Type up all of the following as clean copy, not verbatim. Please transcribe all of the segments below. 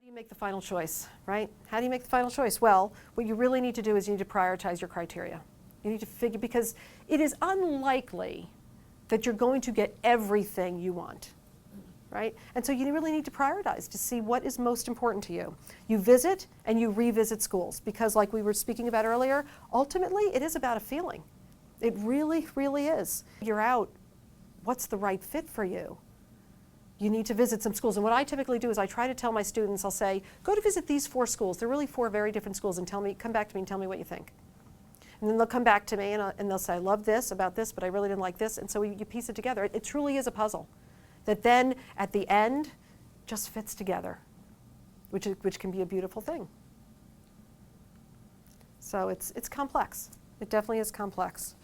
You make the final choice, right? How do you make the final choice? Well, what you really need to do is you need to prioritize your criteria. You need to figure, because it is unlikely that you're going to get everything you want, right? And so you really need to prioritize to see what is most important to you. You visit and you revisit schools, because like we were speaking about earlier, ultimately it is about a feeling. It really, really is. Figure out what's the right fit for you. You need to visit some schools. And what I typically do is I try to tell my students, I'll say, go to visit these 4 schools. They're really 4 very different schools, and come back to me and tell me what you think. And then they'll come back to me and they'll say, I love this about this, but I really didn't like this. And so you piece it together. It truly is a puzzle that then at the end just fits together, which can be a beautiful thing. So it's complex. It definitely is complex.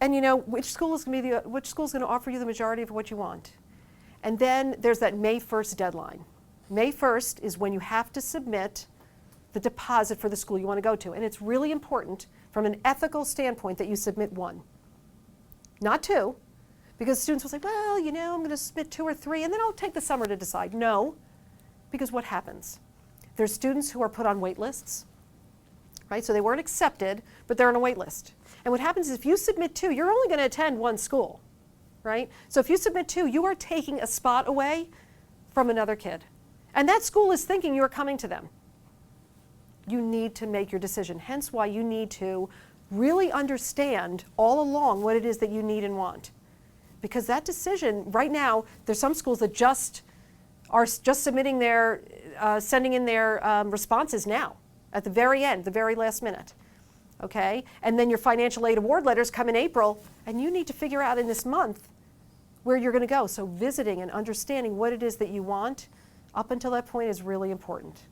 And you know, which school is going to offer you the majority of what you want? And then there's that May 1st deadline. May 1st is when you have to submit the deposit for the school you want to go to. And it's really important from an ethical standpoint that you submit 1, not 2. Because students will say, well, you know, I'm going to submit 2 or 3, and then I'll take the summer to decide. No, because what happens? There's students who are put on wait lists, right? So they weren't accepted, but they're on a wait list. And what happens is if you submit 2, you're only going to attend 1 school, right? So if you submit 2, you are taking a spot away from another kid. And that school is thinking you are coming to them. You need to make your decision. Hence why you need to really understand all along what it is that you need and want. Because that decision, right now, there's some schools that are just submitting their, sending in their responses now, at the very end, the very last minute. Okay? And then your financial aid award letters come in April, and you need to figure out in this month where you're going to go. So visiting and understanding what it is that you want up until that point is really important.